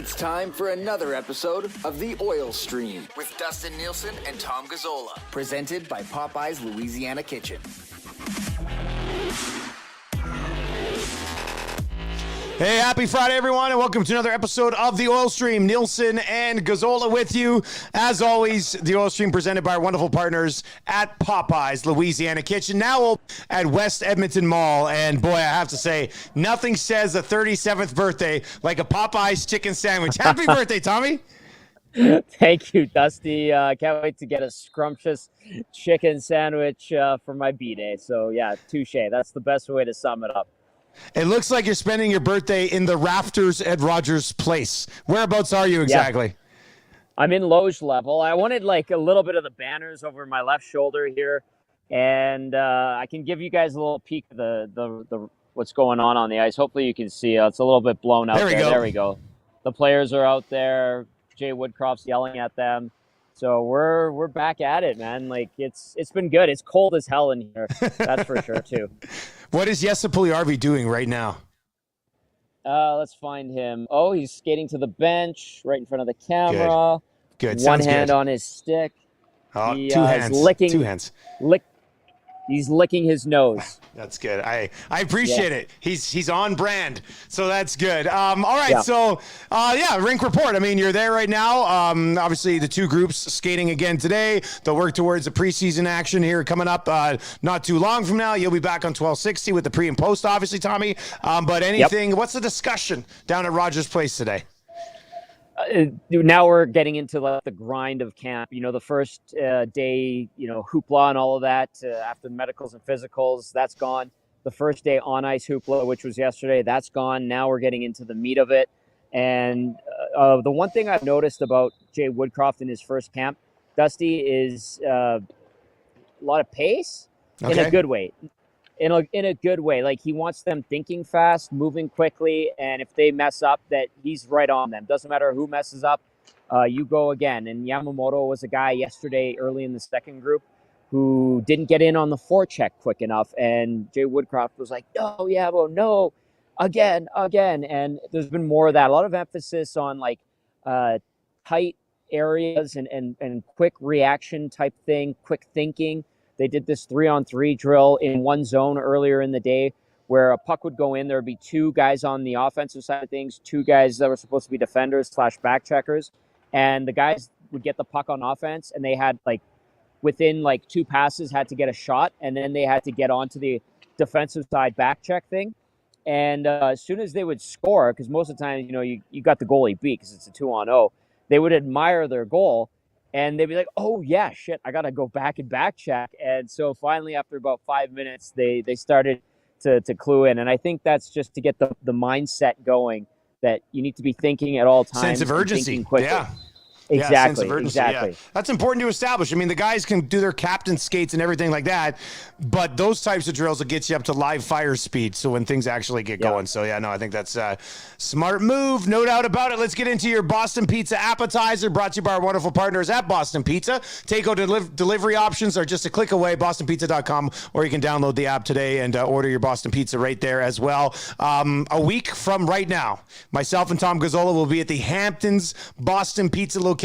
It's time for another episode of The Oil Stream with Dustin Nielson and Tom Gazzola, presented by Popeye's Louisiana Kitchen. Hey, happy Friday, everyone, and welcome to another episode of The Oil Stream. Nielson and Gazzola with you. As always, The Oil Stream presented by our wonderful partners at Popeye's Louisiana Kitchen, now at West Edmonton Mall. And boy, I have to say, nothing says the 37th birthday like a Popeye's chicken sandwich. Happy birthday, Tommy. Thank you, Dusty. Can't wait to get a scrumptious chicken sandwich for my B-Day. So, yeah, touche. That's the best way to sum it up. It looks like you're spending your birthday in the rafters at Rogers Place. Whereabouts are you exactly? Yeah. I'm in loge level. I wanted like a little bit of the banners over my left shoulder here, and I can give you guys a little peek of the what's going on the ice. Hopefully you can see. It's a little bit blown out there. There we go. The players are out there. Jay Woodcroft's yelling at them. So we're back at it, man. Like it's been good. It's cold as hell in here. That's for sure too. What is Jesse Puljujarvi doing right now? Let's find him. Oh, he's skating to the bench right in front of the camera. Good. One hand on his stick. Oh, he, two hands. Two hands. He's licking his nose. That's good. I appreciate it. He's on brand, so that's good. All right, so rink report. I mean, you're there right now. Obviously, the two groups skating again today. They'll work towards the preseason action here coming up not too long from now. You'll be back on 1260 with the pre and post, obviously, Tommy. But anything, What's the discussion down at Rogers Place today? Now we're getting into the grind of camp. You know, the first day, hoopla and all of that after the medicals and physicals, that's gone. The first day on ice hoopla, which was yesterday, that's gone. Now we're getting into the meat of it. And the one thing I've noticed about Jay Woodcroft in his first camp, Dusty, is a lot of pace in a good way. In a good way. Like, he wants them thinking fast, moving quickly, and if they mess up, that he's right on them. Doesn't matter who messes up, you go again. And Yamamoto was a guy yesterday early in the second group who didn't get in on the forecheck quick enough, and Jay Woodcroft was like, no, Yamo, no, again. And there's been more of that. A lot of emphasis on, tight areas and quick reaction type thing, quick thinking. They did this 3-on-3 drill in one zone earlier in the day where a puck would go in. There would be two guys on the offensive side of things, two guys that were supposed to be defenders / back checkers. And the guys would get the puck on offense, and they had within two passes had to get a shot, and then they had to get onto the defensive side back check thing. And as soon as they would score, because most of the time, you got the goalie beat because it's a 2-on-0, they would admire their goal. And they'd be like, oh, yeah, shit, I got to go back and back check. And so finally, after about 5 minutes, they started to clue in. And I think that's just to get the mindset going that you need to be thinking at all times. Sense of urgency. Yeah. Exactly. Yeah, sense of urgency, exactly. Yeah. That's important to establish. I mean, the guys can do their captain skates and everything like that, but those types of drills will get you up to live fire speed. So when things actually get going. So I think that's a smart move. No doubt about it. Let's get into your Boston Pizza appetizer brought to you by our wonderful partners at Boston Pizza. Takeout delivery options are just a click away, bostonpizza.com, or you can download the app today and order your Boston Pizza right there as well. A week from right now, myself and Tom Gazzola will be at the Hamptons Boston Pizza location.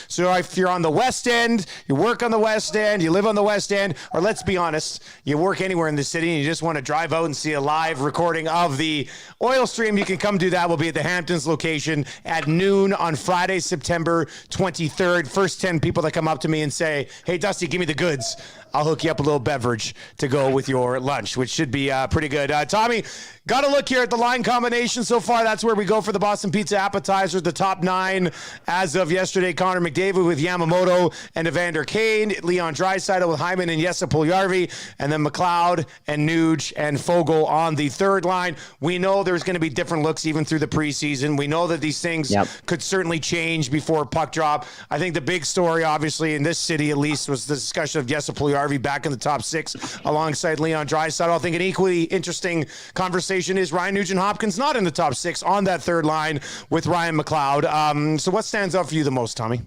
So if you're on the West End, you work on the West End, you live on the West End, or let's be honest, you work anywhere in the city and you just want to drive out and see a live recording of the Oil Stream, you can come do that. We'll be at the Hamptons location at noon on Friday, September 23rd. First 10 people that come up to me and say, hey, Dusty, give me the goods, I'll hook you up a little beverage to go with your lunch, which should be pretty good. Tommy, got to look here at the line combination so far. That's where we go for the Boston Pizza appetizers. The top 9 as of yesterday: Connor McDavid with Yamamoto and Evander Kane, Leon Draisaitl with Hyman and Jesse Puljujarvi, and then McLeod and Nuge and Fogle on the third line. We know there's going to be different looks even through the preseason. We know that these things could certainly change before puck drop. I think the big story, obviously, in this city at least, was the discussion of Jesse Puljujarvi back in the top 6 alongside Leon Draisaitl. I think an equally interesting conversation is Ryan Nugent-Hopkins not in the top 6 on that third line with Ryan McLeod. So what stands out for you the most, Tommy?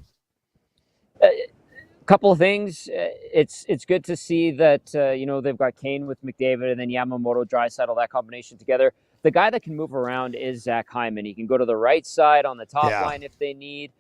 A couple of things. it's good to see that they've got Kane with McDavid and then Yamamoto, Draisaitl, that combination together. The guy that can move around is Zach Hyman. He can go to the right side on the top line if they need.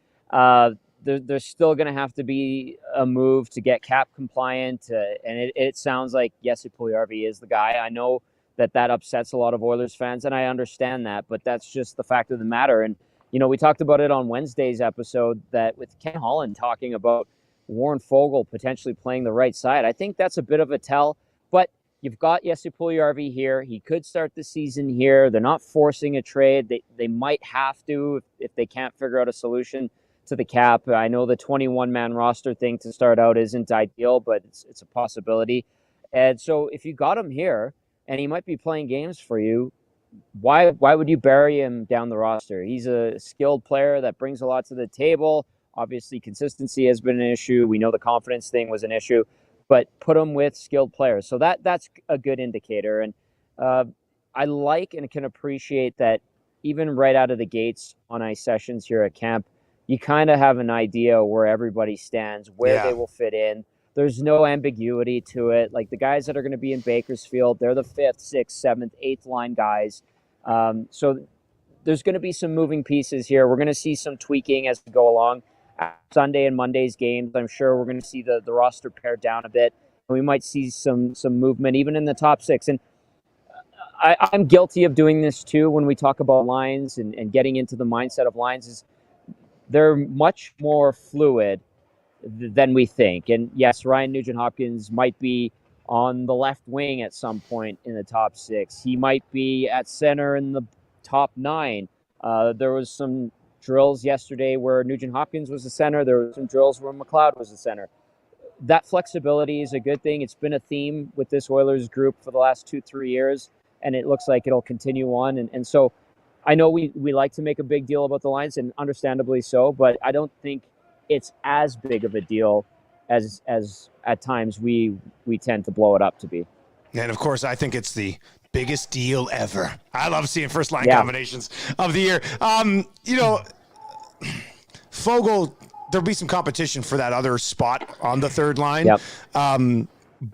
There's still going to have to be a move to get cap compliant, and it sounds like Jesse Puljujarvi is the guy. I know that upsets a lot of Oilers fans, and I understand that, but that's just the fact of the matter. And we talked about it on Wednesday's episode that with Ken Holland talking about Warren Foegele potentially playing the right side. I think that's a bit of a tell, but you've got Jesse Puljujarvi here. He could start the season here. They're not forcing a trade. They might have to if they can't figure out a solution to the cap. I know the 21-man roster thing to start out isn't ideal, but it's a possibility. And so if you got him here and he might be playing games for you, why would you bury him down the roster? He's a skilled player that brings a lot to the table. Obviously, consistency has been an issue. We know the confidence thing was an issue, but put them with skilled players. So that's a good indicator. And I like and can appreciate that even right out of the gates on ice sessions here at camp, you kind of have an idea where everybody stands, where they will fit in. There's no ambiguity to it. Like the guys that are going to be in Bakersfield, they're the 5th, 6th, 7th, 8th line guys. So there's going to be some moving pieces here. We're going to see some tweaking as we go along. Sunday and Monday's games, I'm sure we're going to see the roster pared down a bit. We might see some movement even in the top 6. And I'm guilty of doing this too when we talk about lines and getting into the mindset of lines. Is they're much more fluid than we think. And yes, Ryan Nugent-Hopkins might be on the left wing at some point in the top 6. He might be at center in the top 9. There was some drills yesterday where Nugent-Hopkins was the center. There were some drills where McLeod was the center. That flexibility is a good thing. It's been a theme with this Oilers group for the last 2-3 years, and it looks like it'll continue on. And so I know we like to make a big deal about the lines, and understandably so, but I don't think it's as big of a deal as at times we tend to blow it up to be. And of course, I think it's the biggest deal ever. I love seeing first line combinations of the year. Foegele, there'll be some competition for that other spot on the third line. Yep.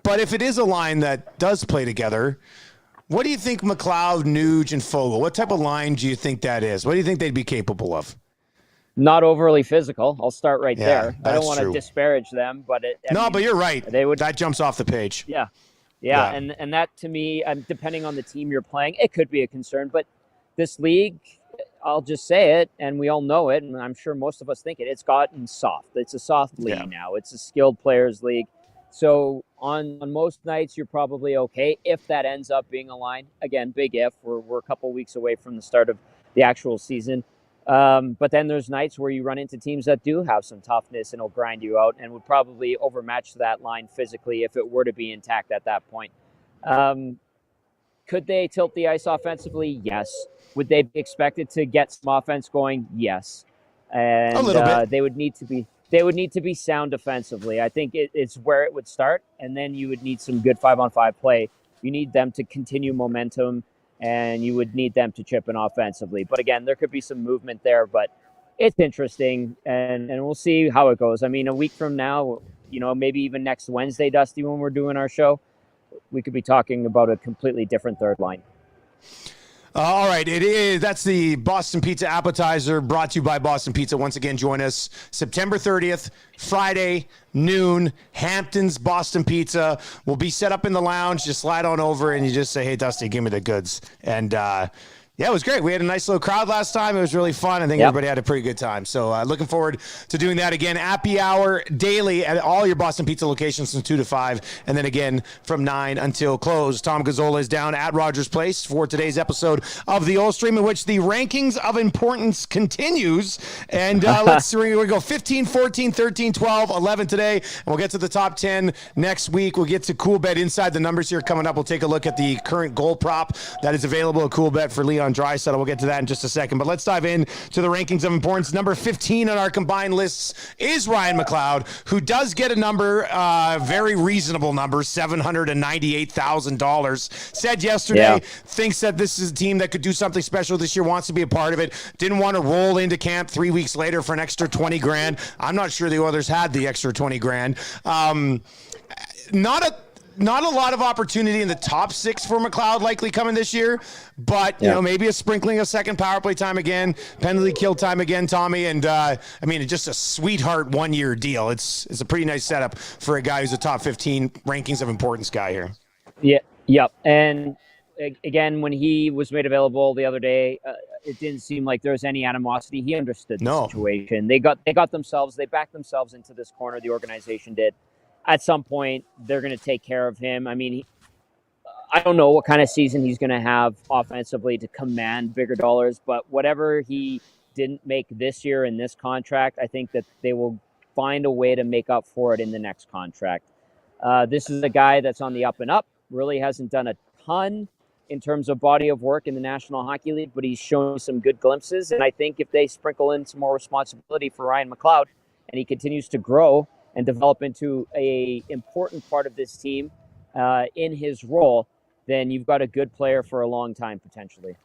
But if it is a line that does play together, what do you think McLeod, Nuge, and Foegele, what type of line do you think that is? What do you think they'd be capable of? Not overly physical. I'll start right there. I don't want to disparage them, but but you're right. That jumps off the page. Yeah. And that to me, depending on the team you're playing, it could be a concern. But this league, I'll just say it, and we all know it, and I'm sure most of us think it. It's gotten soft. It's a soft league now. It's a skilled players league. So on most nights, you're probably okay if that ends up being a line. Again, big if. We're a couple weeks away from the start of the actual season. But then there's nights where you run into teams that do have some toughness and will grind you out and would probably overmatch that line physically if it were to be intact at that point. Could they tilt the ice offensively? Yes. Would they be expected to get some offense going? Yes. And a little bit. They would need to be sound defensively. I think it's where it would start, and then you would need some good 5-on-5 play. You need them to continue momentum, and you would need them to chip in offensively. But again, there could be some movement there, but it's interesting, and we'll see how it goes. I mean, a week from now, maybe even next Wednesday, Dusty, when we're doing our show, we could be talking about a completely different third line. All right, that's the Boston Pizza appetizer brought to you by Boston Pizza. Once again, join us September 30th, Friday, noon, Hampton's Boston Pizza. We'll be set up in the lounge. Just slide on over and you just say, hey, Dusty, give me the goods. And it was great. We had a nice little crowd last time. It was really fun. I think everybody had a pretty good time. So looking forward to doing that again. Happy hour daily at all your Boston Pizza locations from 2 to 5. And then again from 9 until close. Tom Gazzola is down at Rogers Place for today's episode of the Oil Stream, in which the rankings of importance continues. And we go 15, 14, 13, 12, 11 today. And we'll get to the top 10 next week. We'll get to Cool Bet Inside the Numbers here coming up. We'll take a look at the current goal prop that is available at Cool Bet for Leon Draisaitl. We'll get to that in just a second. But let's dive in to the rankings of importance. Number 15 on our combined lists is Ryan McLeod, who does get a number, very reasonable number, $798,000. Said yesterday, thinks that this is a team that could do something special this year, wants to be a part of it. Didn't want to roll into camp 3 weeks later for an extra $20,000. I'm not sure the Oilers had the extra $20,000. not a lot of opportunity in the top 6 for McLeod likely coming this year, but you know, maybe a sprinkling of second power play time again, penalty kill time again, Tommy, and it's just a sweetheart 1-year deal. It's a pretty nice setup for a guy who's a top 15 rankings of importance guy here. Yeah, yep. And again, when he was made available the other day, it didn't seem like there was any animosity. He understood the situation. They backed themselves into this corner. The organization did. At some point, they're going to take care of him. I mean, I don't know what kind of season he's going to have offensively to command bigger dollars, but whatever he didn't make this year in this contract, I think that they will find a way to make up for it in the next contract. This is a guy that's on the up and up, really hasn't done a ton in terms of body of work in the National Hockey League, but he's shown some good glimpses. And I think if they sprinkle in some more responsibility for Ryan McLeod and he continues to grow and develop into a important part of this team in his role, then you've got a good player for a long time, potentially.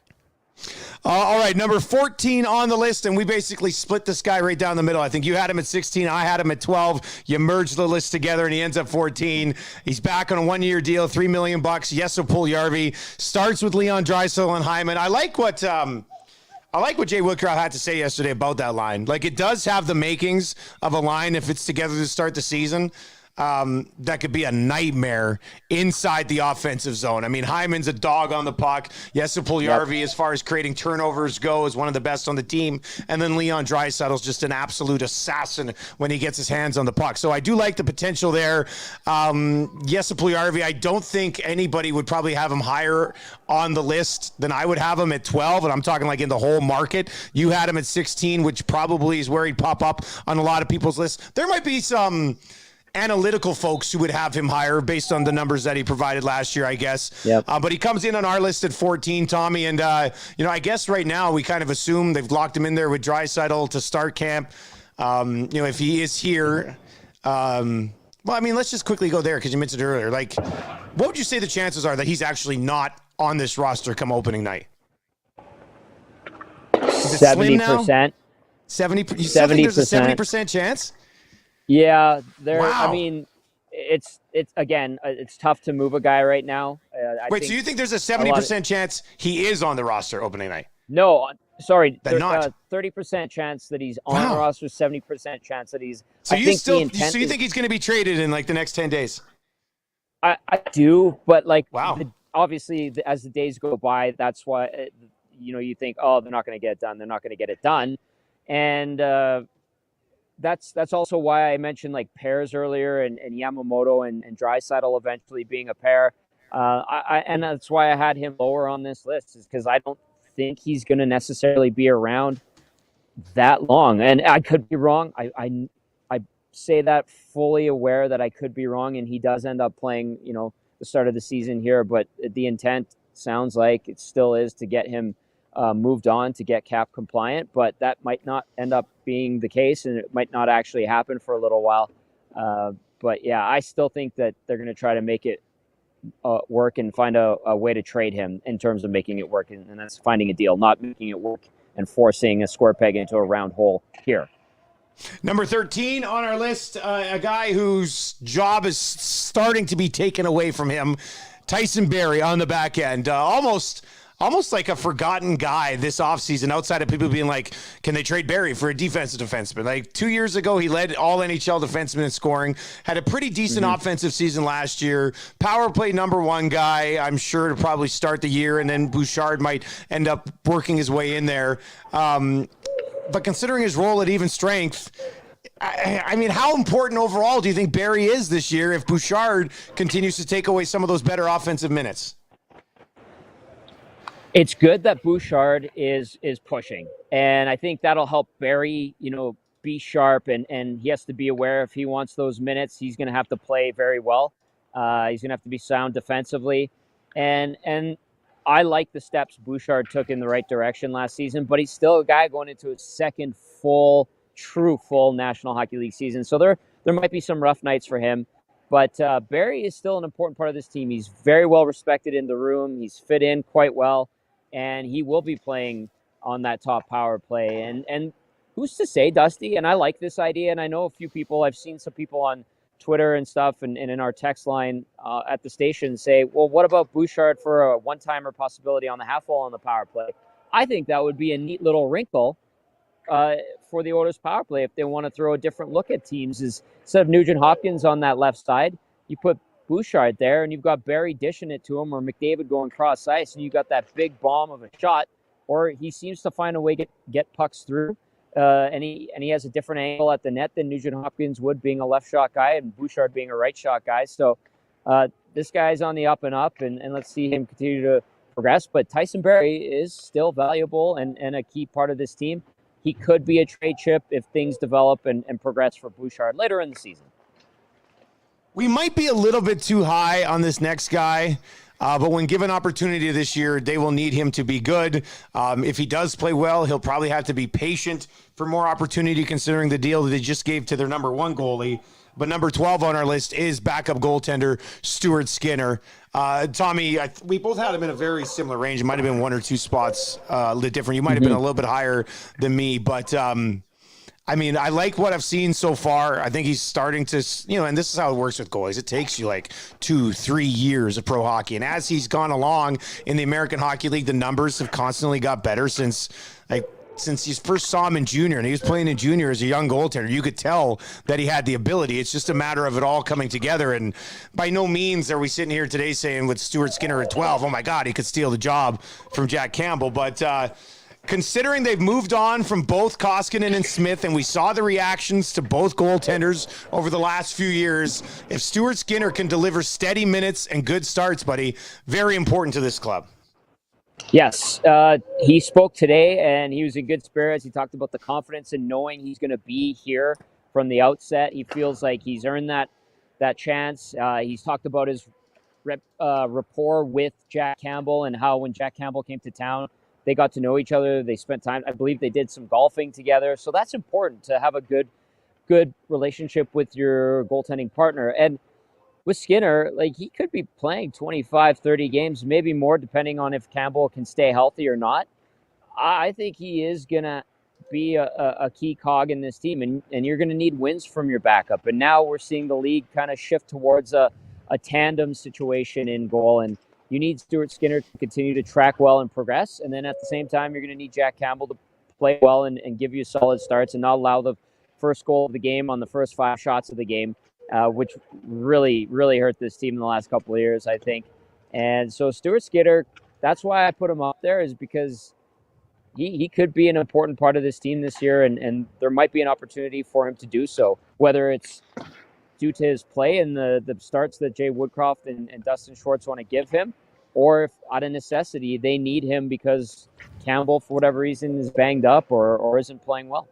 All right, number 14 on the list, and we basically split this guy right down the middle. I think you had him at 16, I had him at 12. You merged the list together, and he ends up 14. He's back on a 1-year deal, $3 million. Jesse Puljujärvi starts with Leon Draisaitl and Hyman. I like what Jay Woodcroft had to say yesterday about that line. Like, it does have the makings of a line if it's together to start the season. That could be a nightmare inside the offensive zone. I mean, Hyman's a dog on the puck. Jesse Puljujärvi, as far as creating turnovers go, is one of the best on the team. And then Leon Draisaitl's just an absolute assassin when he gets his hands on the puck. So I do like the potential there. Jesse Puljujärvi, I don't think anybody would probably have him higher on the list than I would have him at 12. And I'm talking like in the whole market. You had him at 16, which probably is where he'd pop up on a lot of people's lists. There might be some analytical folks who would have him higher based on the numbers that he provided last year, I guess. Yep. But he comes in on our list at 14, Tommy. And, I guess right now we kind of assume they've locked him in there with Draisaitl to start camp. If he is here, let's just quickly go there because you mentioned it earlier. Like, what would you say the chances are that he's actually not on this roster come opening night? 70%. 70%. You still think there's a 70% chance? Yeah, Wow. I mean, it's again, it's tough to move a guy right now. Wait, so you think there's a 70% chance he is on the roster opening night? No, sorry, not 30% chance that he's on the roster, 70% chance that he's. So you think he's going to be traded in like the next 10 days? I do, but like, wow. Obviously, as the days go by, that's why you think, oh, they're not going to get it done. They're not going to get it done, and. That's also why I mentioned like pairs earlier and Yamamoto and Draisaitl eventually being a pair. And that's why I had him lower on this list, is because I don't think he's going to necessarily be around that long. And I could be wrong. I say that fully aware that I could be wrong, and he does end up playing, the start of the season here. But the intent sounds like it still is to get him moved on to get cap compliant, but that might not end up being the case, and it might not actually happen for a little while. But yeah, I still think that they're going to try to make it work and find a way to trade him in terms of making it work, and that's finding a deal, not making it work and forcing a square peg into a round hole here. Number 13 on our list, a guy whose job is starting to be taken away from him, Tyson Barrie on the back end. Almost like a forgotten guy this offseason, outside of people being like, can they trade Barrie for a defensive defenseman? Like 2 years ago, he led all NHL defensemen in scoring, had a pretty decent offensive season last year. Power play number 1 guy, I'm sure, to probably start the year, and then Bouchard might end up working his way in there. But considering his role at even strength, I mean, how important overall do you think Barrie is this year if Bouchard continues to take away some of those better offensive minutes? It's good that Bouchard is pushing, and I think that'll help Barrie, be sharp, and he has to be aware if he wants those minutes, he's going to have to play very well. He's going to have to be sound defensively, and I like the steps Bouchard took in the right direction last season, but he's still a guy going into his second true full National Hockey League season, so there might be some rough nights for him. But Barrie is still an important part of this team. He's very well respected in the room. He's fit in quite well. And he will be playing on that top power play. And who's to say, Dusty? And I like this idea. And I know I've seen some people on Twitter and stuff and in our text line at the station say, well, what about Bouchard for a one-timer possibility on the half wall on the power play? I think that would be a neat little wrinkle for the Oilers power play if they want to throw a different look at teams. Is instead of Nugent Hopkins on that left side, you put Bouchard there and you've got Barrie dishing it to him or McDavid going cross ice and you got that big bomb of a shot, or he seems to find a way to get pucks through. And he has a different angle at the net than Nugent Hopkins would, being a left shot guy and Bouchard being a right shot guy. So this guy's on the up and up, and let's see him continue to progress. But Tyson Barrie is still valuable and a key part of this team. He could be a trade chip if things develop and progress for Bouchard later in the season. We might be a little bit too high on this next guy. But when given opportunity this year, they will need him to be good. If he does play well, he'll probably have to be patient for more opportunity, considering the deal that they just gave to their number 1 goalie. But number 12 on our list is backup goaltender Stuart Skinner. Tommy, we both had him in a very similar range. It might have been 1 or 2 spots a little different. You might have been a little bit higher than me, but I mean, I like what I've seen so far. I think he's starting to, and this is how it works with goalies. It takes you like 2-3 years of pro hockey. And as he's gone along in the American Hockey League, the numbers have constantly got better since you first saw him in junior, and he was playing in junior as a young goaltender. You could tell that he had the ability. It's just a matter of it all coming together. And by no means are we sitting here today saying with Stuart Skinner at 12, oh my God, he could steal the job from Jack Campbell. But, considering they've moved on from both Koskinen and Smith, and we saw the reactions to both goaltenders over the last few years, if Stuart Skinner can deliver steady minutes and good starts, buddy, very important to this club. Yes, he spoke today, and he was in good spirits. He talked about the confidence in knowing he's going to be here from the outset. He feels like he's earned that chance. He's talked about his rapport with Jack Campbell and how when Jack Campbell came to town, they got to know each other. They spent time. I believe they did some golfing together. So that's important to have a good relationship with your goaltending partner. And with Skinner, like, he could be playing 25, 30 games, maybe more, depending on if Campbell can stay healthy or not. I think he is going to be a key cog in this team, and you're going to need wins from your backup. And now we're seeing the league kind of shift towards a tandem situation in goal, and you need Stuart Skinner to continue to track well and progress. And then at the same time, you're going to need Jack Campbell to play well and give you solid starts and not allow the first goal of the game on the first 5 shots of the game, which really, really hurt this team in the last couple of years, I think. And so Stuart Skinner, that's why I put him up there, is because he could be an important part of this team this year, and there might be an opportunity for him to do so, whether it's due to his play and the starts that Jay Woodcroft and Dustin Schwartz want to give him, or if out of necessity they need him because Campbell, for whatever reason, is banged up or isn't playing well.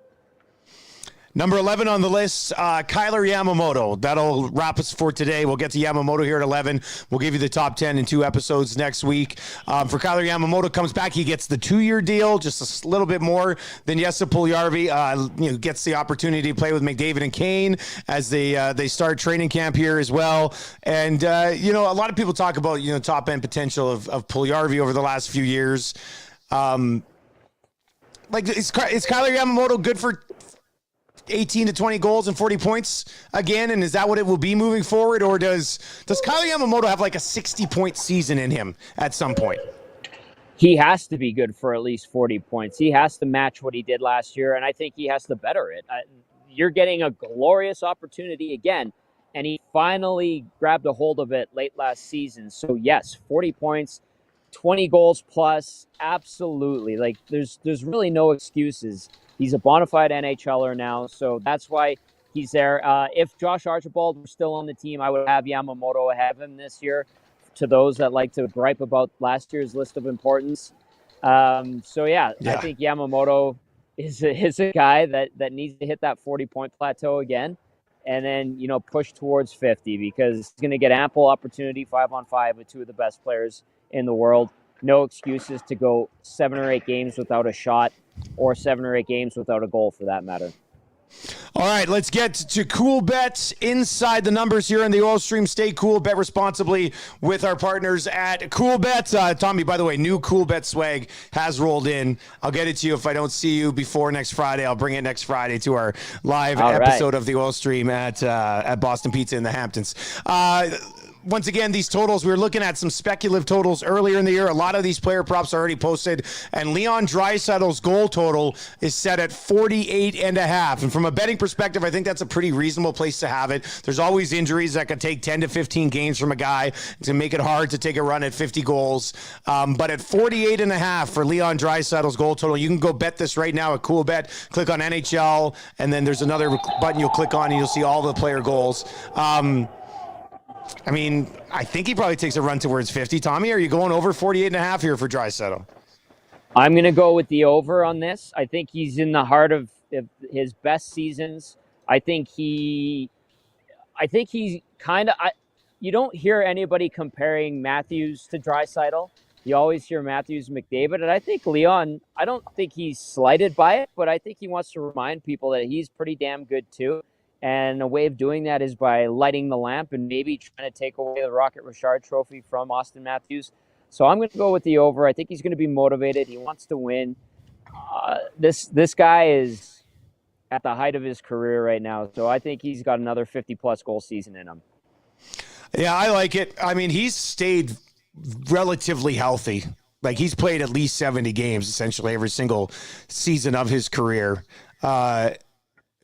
Number 11 on the list, Kylie Yamamoto. That'll wrap us for today. We'll get to Yamamoto here at 11. We'll give you the top 10 in 2 episodes next week. For Kylie Yamamoto comes back, he gets the 2-year deal, just a little bit more than Jesse Puljujarvi. Gets the opportunity to play with McDavid and Kane as they start training camp here as well. And a lot of people talk about top end potential of Puljujarvi over the last few years. Is Kylie Yamamoto good for 18 to 20 goals and 40 points again? And is that what it will be moving forward? Or does Kylie Yamamoto have like a 60-point season in him at some point? He has to be good for at least 40 points. He has to match what he did last year, and I think he has to better it. You're getting a glorious opportunity again, and he finally grabbed a hold of it late last season. So yes, 40 points, 20 goals plus, absolutely. Like, there's really no excuses. He's a bona fide NHLer now, so that's why he's there. If Josh Archibald were still on the team, I would have Yamamoto ahead of him this year, to those that like to gripe about last year's list of importance. I think Yamamoto is a guy that needs to hit that 40-point plateau again and then, push towards 50, because he's going to get ample opportunity 5-on-5 with 2 of the best players in the world. No excuses to go 7 or 8 games without a shot, or 7 or 8 games without a goal, for that matter. All right, let's get to cool bets inside the numbers here in the oil stream. Stay cool, bet responsibly with our partners at Cool Bet. Tommy, by the way, new Cool Bet swag has rolled in. I'll get it to you if I don't see you before next Friday. I'll bring it next Friday to our live episode of the oil stream at Boston Pizza in the Hamptons. Once again, these totals, we were looking at some speculative totals earlier in the year. A lot of these player props are already posted, and Leon Draisaitl's goal total is set at 48.5. And from a betting perspective, I think that's a pretty reasonable place to have it. There's always injuries that could take 10 to 15 games from a guy to make it hard to take a run at 50 goals. But at 48.5 for Leon Draisaitl's goal total, you can go bet this right now at Cool Bet. Click on NHL, and then there's another button you'll click on, and you'll see all the player goals. I mean, I think he probably takes a run towards 50. Tommy, are you going over 48.5 here for Draisaitl? I'm going to go with the over on this. I think he's in the heart of his best seasons. I think he's kind of, you don't hear anybody comparing Matthews to Draisaitl. You always hear Matthews and McDavid. And I think Leon, I don't think he's slighted by it, but I think he wants to remind people that he's pretty damn good too. And a way of doing that is by lighting the lamp and maybe trying to take away the Rocket Richard trophy from Austin Matthews. So I'm going to go with the over. I think he's going to be motivated. He wants to win. This guy is at the height of his career right now. So I think he's got another 50-plus goal season in him. Yeah, I like it. I mean, he's stayed relatively healthy. Like, he's played at least 70 games, essentially, every single season of his career.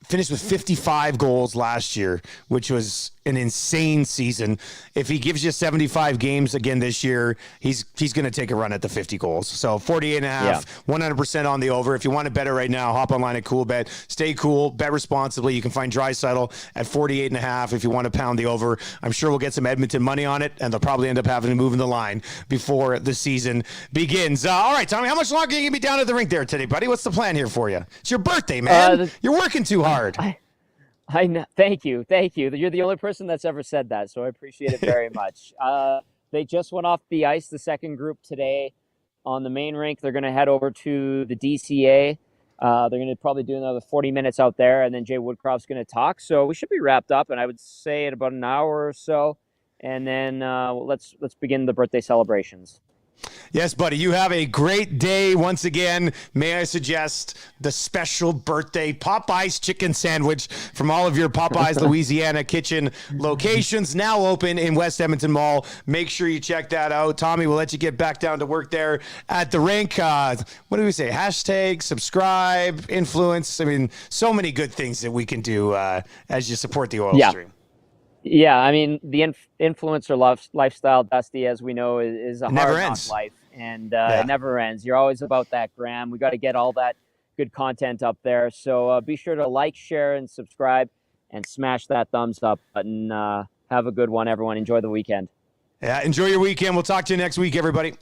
Finished with 55 goals last year, which was an insane season. If he gives you 75 games again this year, he's going to take a run at the 50 goals. So 48.5, 100% on the over. If you want to bet it right now, hop online at Cool Bet. Stay cool, bet responsibly. You can find Draisaitl at 48.5 if you want to pound the over. I'm sure we'll get some Edmonton money on it, and they'll probably end up having to move in the line before the season begins. All right, Tommy, how much longer are you going to be down at the rink there today, buddy? What's the plan here for you? It's your birthday, man. You're working too hard. I know. Thank you. You're the only person that's ever said that, so I appreciate it very much. They just went off the ice, the second group today on the main rink. They're going to head over to the DCA. They're going to probably do another 40 minutes out there, and then Jay Woodcroft's going to talk. So we should be wrapped up, and I would say in about an hour or so, and then let's begin the birthday celebrations. Yes, buddy. You have a great day once again. May I suggest the special birthday Popeyes chicken sandwich from all of your Popeyes Louisiana kitchen locations, now open in West Edmonton Mall. Make sure you check that out. Tommy, we'll let you get back down to work there at the rink. What do we say? Hashtag, subscribe, influence. I mean, so many good things that we can do as you support the oil stream. Yeah, I mean, the influencer lifestyle, Dusty, as we know, is a hard knock life, and it never ends. You're always about that gram. We got to get all that good content up there. So be sure to like, share, and subscribe, and smash that thumbs up button. Have a good one, everyone. Enjoy the weekend. Yeah, enjoy your weekend. We'll talk to you next week, everybody.